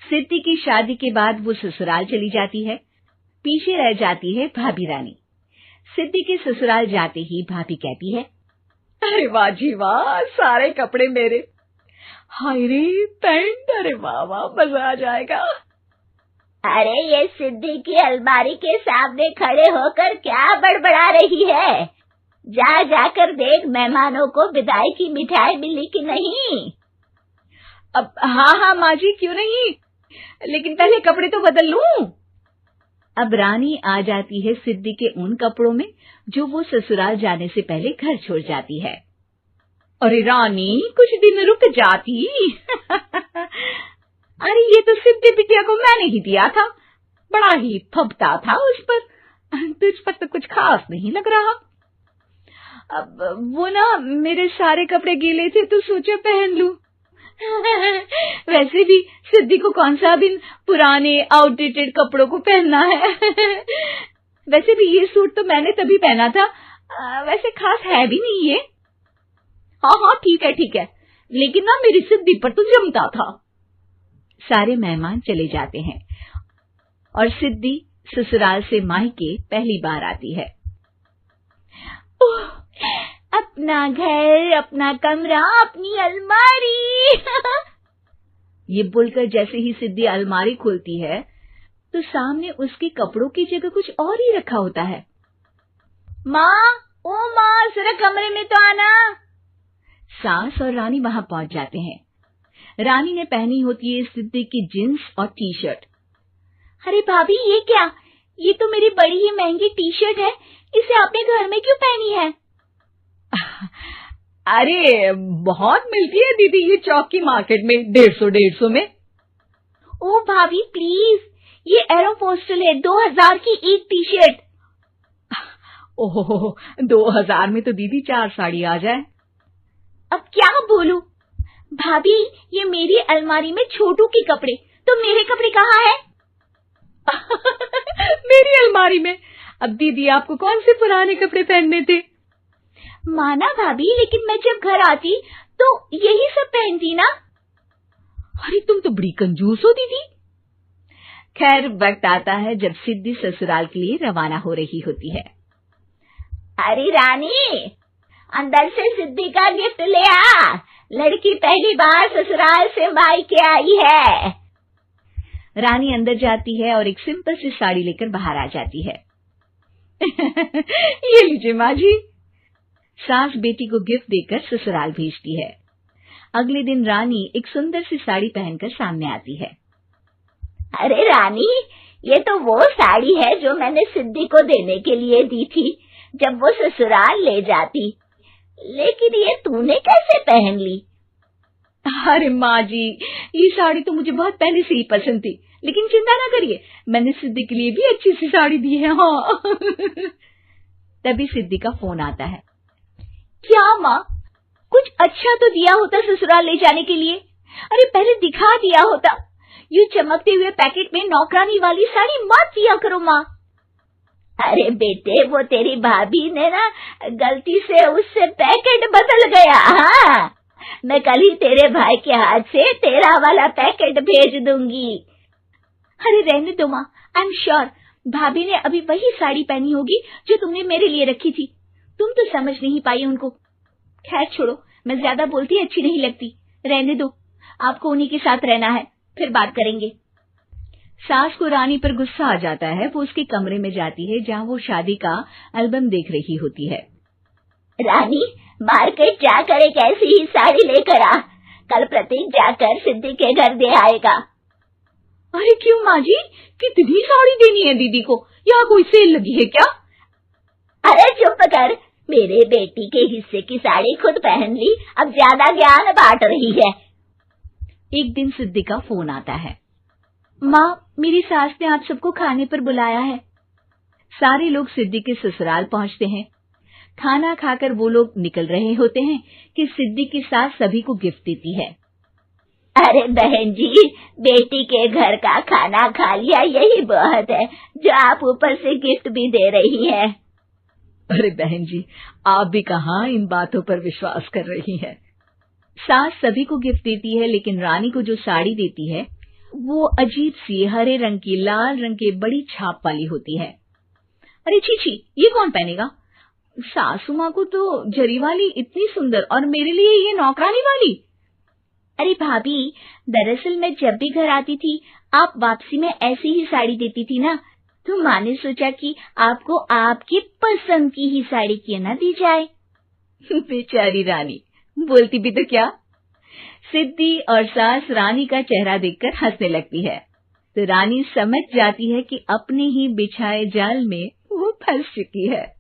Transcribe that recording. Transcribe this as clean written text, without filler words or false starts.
सिद्धि की शादी के बाद वो ससुराल चली जाती है। पीछे रह जाती है भाभी रानी। सिद्धि के ससुराल जाते ही भाभी कहती है, अरे वाह जी वाह, सारे कपड़े मेरे। हाय रे पैंट, अरे वाह वाह, मजा आ जाएगा। अरे ये सिद्धि की अलमारी के सामने खड़े होकर क्या बड़बड़ा रही है? जा जाकर देख मेहमानों को विदाई की मिठाई मिली कि नहीं। अब हाँ माँ जी, क्यों नहीं, लेकिन पहले कपड़े तो बदल लूं। अब रानी आ जाती है सिद्धि के उन कपड़ों में जो वो ससुराल जाने से पहले घर छोड़ जाती है। अरे रानी, कुछ दिन रुक जाती। अरे ये तो सिद्धि बिटिया को मैंने ही दिया था, बड़ा ही फबता था उस पर, तुझ पर तो कुछ खास नहीं लग रहा। अब वो ना मेरे सारे कपड़े गीले थे तो सोचा पहन लूं। वैसे भी सिद्धि को कौन सा दिन पुराने आउटडेटेड कपड़ों को पहनना है। वैसे भी ये सूट तो मैंने तभी पहना था, वैसे खास है भी नहीं ये। हाँ ठीक है, लेकिन ना मेरी सिद्धि पर तो जमता था। सारे मेहमान चले जाते हैं और सिद्धि ससुराल से मायके पहली बार आती है। अपना घर, अपना कमरा, अपनी अलमारी। ये बोलकर जैसे ही सिद्धि अलमारी खोलती है तो सामने उसके कपड़ों की जगह कुछ और ही रखा होता है। माँ, ओ माँ, जरा कमरे में तो आना। सास और रानी वहां पहुंच जाते हैं। रानी ने पहनी होती है सिद्धि की जींस और टी शर्ट। अरे भाभी, ये क्या? ये तो मेरी बड़ी ही महंगी टी शर्ट है, इसे आपने घर में क्यों पहनी है? अरे बहुत मिलती है दीदी ये चौक की मार्केट में, 150 में। ओ भाभी प्लीज, ये एरोपोस्टल है, 2000 की एक टी शर्ट। ओहो, 2000 में तो दीदी 4 साड़ी आ जाए। अब क्या बोलूं? भाभी, ये मेरी अलमारी में छोटू के कपड़े, तो मेरे कपड़े कहाँ हैं? मेरी अलमारी में? अब दीदी आपको कौन से पुराने कपड़े पहनने थे? माना भाभी, लेकिन मैं जब घर आती तो यही सब पहनती ना। अरे तुम तो बड़ी कंजूस हो दीदी। खैर, वक्त आता है जब सिद्धि ससुराल के लिए रवाना हो रही होती है। अरे रानी, अंदर से सिद्धि का गिफ्ट ले आ, लड़की पहली बार ससुराल से मायके आई है। रानी अंदर जाती है और एक सिंपल सी साड़ी लेकर बाहर आ जाती है। ये लीजिए माँ जी। सास बेटी को गिफ्ट देकर ससुराल भेजती है। अगले दिन रानी एक सुंदर सी साड़ी पहनकर सामने आती है। अरे रानी, ये तो वो साड़ी है जो मैंने सिद्धि को देने के लिए दी थी जब वो ससुराल ले जाती, लेकिन ये तूने कैसे पहन ली? अरे माँ जी, ये साड़ी तो मुझे बहुत पहले से ही पसंद थी, लेकिन चिंता ना करिए, मैंने सिद्धि के लिए भी अच्छी सी साड़ी दी है। हाँ। तभी सिद्धि का फोन आता है। क्या माँ, कुछ अच्छा तो दिया होता ससुराल ले जाने के लिए। अरे पहले दिखा दिया होता। ये चमकते हुए पैकेट में नौकरानी वाली साड़ी मत दिया करो माँ। अरे बेटे, वो तेरी भाभी ने ना गलती से उससे पैकेट बदल गया। हाँ, मैं कल ही तेरे भाई के हाथ से तेरा वाला पैकेट भेज दूंगी। अरे रहने दो माँ, आई एम श्योर भाभी ने अभी वही साड़ी पहनी होगी जो तुमने मेरे लिए रखी थी। तुम तो समझ नहीं पाई उनको। खैर छोड़ो, मैं ज्यादा बोलती अच्छी नहीं लगती, रहने दो, आपको उन्हीं के साथ रहना है, फिर बात करेंगे। सास को रानी पर गुस्सा आ जाता है। वो उसके कमरे में जाती है जहाँ वो शादी का एल्बम देख रही होती है। रानी, मार्केट जाकर एक ऐसी ही साड़ी लेकर आ, कल प्रतीक जाकर सिद्धि के घर दे आएगा। अरे क्यों माँ जी, कितनी साड़ी देनी है दीदी को? यहाँ कोई सेल लगी है क्या? अरे चुप कर, मेरे बेटी के हिस्से की साड़ी खुद पहन ली, अब ज्यादा ज्ञान बांट रही है। एक दिन सिद्धि का फोन आता है। माँ, मेरी सास ने आप सबको खाने पर बुलाया है। सारे लोग सिद्धि के ससुराल पहुंचते हैं। खाना खाकर वो लोग निकल रहे होते हैं कि सिद्धि की सास सभी को गिफ्ट देती है। अरे बहन जी, बेटी के घर का खाना खा लिया, यही बहुत है जो आप ऊपर से गिफ्ट भी दे रही है। अरे बहन जी, आप भी कहाँ इन बातों पर विश्वास कर रही हैं। सास सभी को गिफ्ट देती है, लेकिन रानी को जो साड़ी देती है वो अजीब सी हरे रंग की लाल रंग के बड़ी छाप वाली होती है। अरे छी छी, ये कौन पहनेगा? सासू माँ को तो जरी वाली इतनी सुंदर, और मेरे लिए ये नौकरानी वाली। अरे भाभी, दरअसल मैं जब भी घर आती थी आप वापसी में ऐसी ही साड़ी देती थी ना, तो माँ ने सोचा कि आपको आपकी पसंद की ही साड़ी क्यों ना दी जाए। बेचारी रानी, बोलती भी तो क्या। सिद्धि और सास रानी का चेहरा देखकर हंसने लगती है, तो रानी समझ जाती है कि अपने ही बिछाए जाल में वो फंस चुकी है।